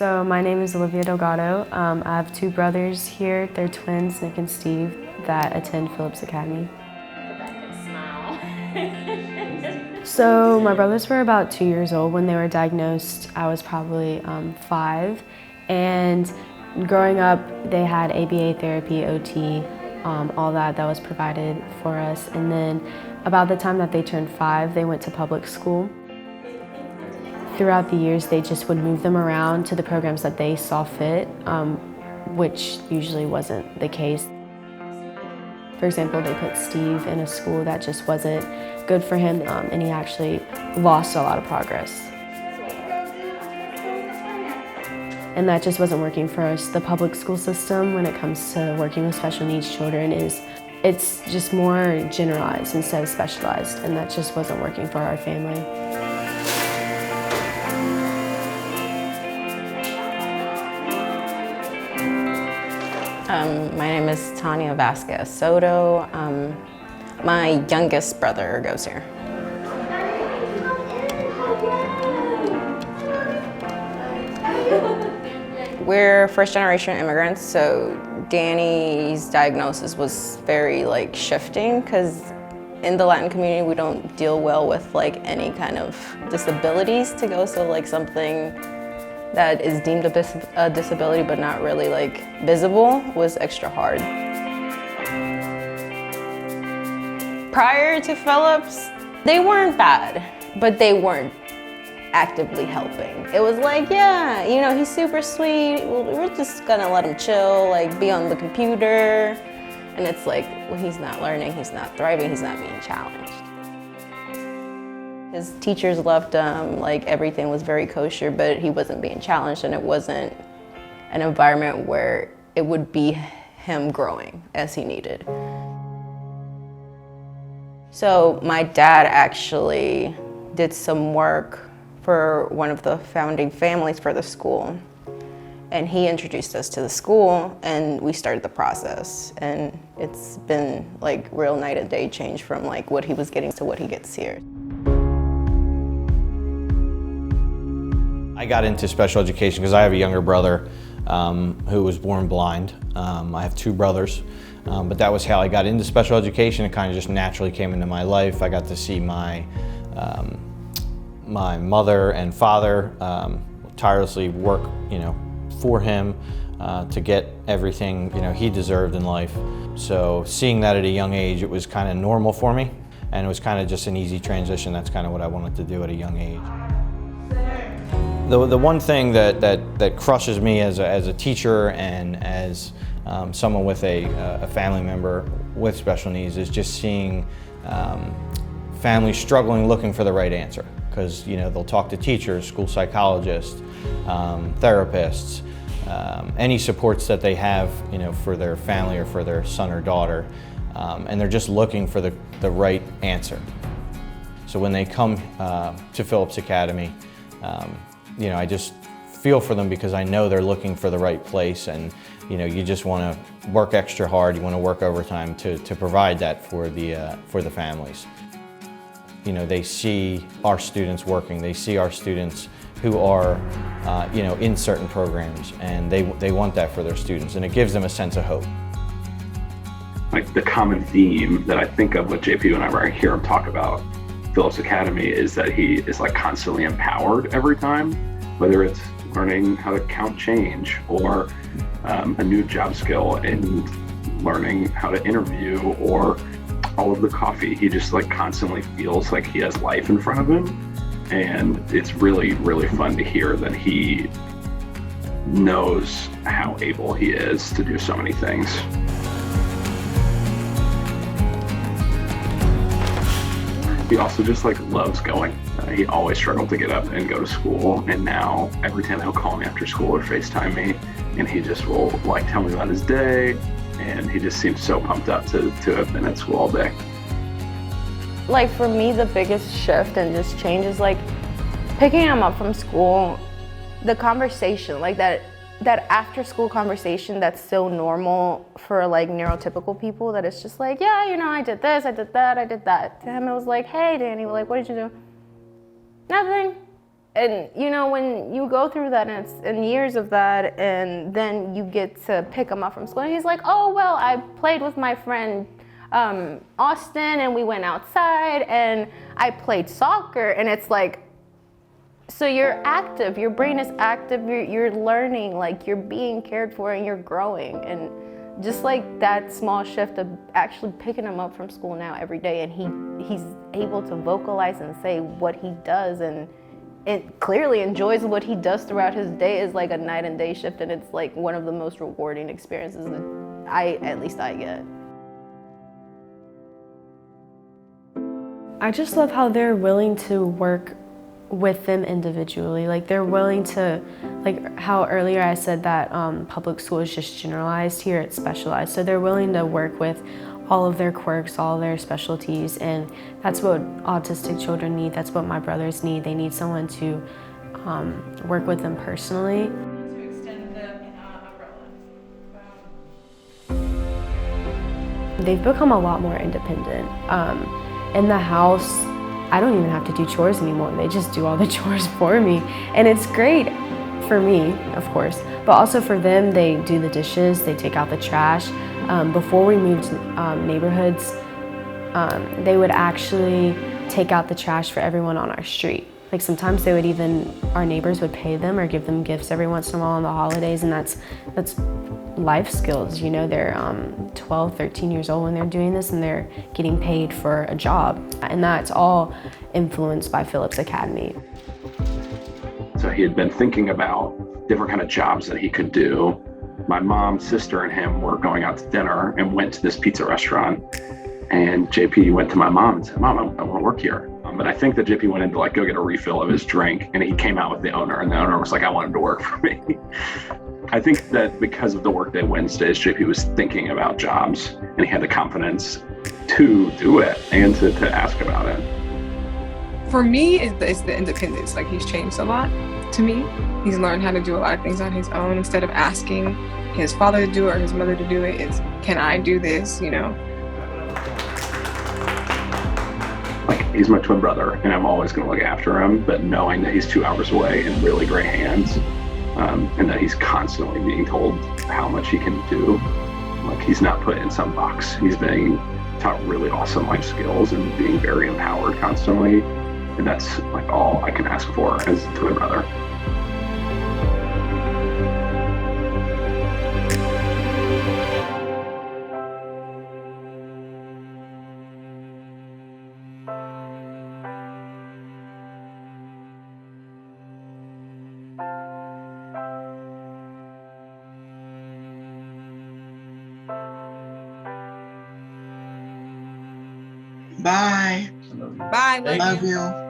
So my name is Olivia Delgado. I have two brothers here. They're twins, Nick and Steve, that attend Phillips Academy. So my brothers were about 2 years old when they were diagnosed. I was probably 5. And growing up, they had ABA therapy, OT, all that was provided for us. And then about the time that they turned 5, they went to public school. Throughout the years, they just would move them around to the programs that they saw fit, which usually wasn't the case. For example, they put Steve in a school that just wasn't good for him, and he actually lost a lot of progress. And that just wasn't working for us. The public school system, when it comes to working with special needs children, it's just more generalized instead of specialized, and that just wasn't working for our family. My name is Tanya Vasquez Soto. My youngest brother goes here. We're first-generation immigrants, so Danny's diagnosis was very shifting because in the Latin community we don't deal well with any kind of disabilities to go, so something that is deemed a disability but not really visible was extra hard. Prior to Phillips, they weren't bad, but they weren't actively helping. It was yeah, he's super sweet, we're just gonna let him chill, be on the computer. And it's well, he's not learning, he's not thriving, he's not being challenged. His teachers loved him, everything was very kosher, but he wasn't being challenged, and it wasn't an environment where it would be him growing as he needed. So my dad actually did some work for one of the founding families for the school, and he introduced us to the school, and we started the process. And it's been real night and day change from what he was getting to what he gets here. I got into special education because I have a younger brother who was born blind. I have two brothers, but that was how I got into special education. It kind of just naturally came into my life. I got to see my mother and father tirelessly work, for him to get everything, he deserved in life. So seeing that at a young age, it was kind of normal for me, and it was kind of just an easy transition. That's kind of what I wanted to do at a young age. The one thing that crushes me as a teacher and as someone with a family member with special needs is just seeing families struggling looking for the right answer. Because they'll talk to teachers, school psychologists, therapists, any supports that they have for their family or for their son or daughter, and they're just looking for the right answer. So when they come to Phillips Academy, I just feel for them because I know they're looking for the right place, and you just want to work extra hard, you want to work overtime to provide that for the families. They see our students working, they see our students who are in certain programs, and they want that for their students, and it gives them a sense of hope. The common theme that I think of with JP whenever I hear him talk about Phillips Academy is that he is constantly empowered every time, whether it's learning how to count change or a new job skill and learning how to interview or all of the coffee. He just constantly feels like he has life in front of him, and it's really, really fun to hear that he knows how able he is to do so many things. He also just loves going. He always struggled to get up and go to school, and now every time he'll call me after school or FaceTime me, and he just will tell me about his day, and he just seems so pumped up to have been at school all day. For me, the biggest shift and just change is picking him up from school, the conversation, that after school conversation that's so normal for neurotypical people, that it's just yeah, I did this, I did that, I did that. To him it was hey Danny, what did you do? Nothing. And you know, when you go through that and it's in years of that, and then you get to pick him up from school, and he's like, oh, well, I played with my friend Austin, and we went outside, and I played soccer, and it's like, so you're active, your brain is active, you're learning, like you're being cared for and you're growing. And just like that small shift of actually picking him up from school now every day, and he's able to vocalize and say what he does, and it clearly enjoys what he does throughout his day, is like a night and day shift, and it's like one of the most rewarding experiences that at least I get. I just love how they're willing to work with them individually. Like they're willing to, like how earlier I said that public school is just generalized, here it's specialized. So they're willing to work with all of their quirks, all their specialties, and that's what autistic children need. That's what my brothers need. They need someone to work with them personally. To extend the umbrella. They've become a lot more independent. In the house, I don't even have to do chores anymore. They just do all the chores for me. And it's great for me, of course, but also for them. They do the dishes, they take out the trash. Before we moved neighborhoods, they would actually take out the trash for everyone on our street. Like sometimes they would even, our neighbors would pay them or give them gifts every once in a while on the holidays, and that's life skills, you know. They're 12, 13 years old when they're doing this, and they're getting paid for a job. And that's all influenced by Phillips Academy. So he had been thinking about different kind of jobs that he could do. My mom, sister, and him were going out to dinner and went to this pizza restaurant. And JP went to my mom and said, Mom, I want to work here. But I think that JP went in to like go get a refill of his drink, and he came out with the owner, and the owner was like, I want him to work for me. I think that because of the Workday Wednesdays, JP was thinking about jobs, and he had the confidence to do it and to ask about it. For me, it's the independence. Like, he's changed a lot to me. He's learned how to do a lot of things on his own. Instead of asking his father to do it or his mother to do it, it's, can I do this, you know? Like, he's my twin brother, and I'm always going to look after him, but knowing that he's 2 hours away in really great hands, and that he's constantly being told how much he can do. Like, he's not put in some box. He's being taught really awesome life skills and being very empowered constantly. And that's like all I can ask for as a twin brother. Bye. Bye. Love you.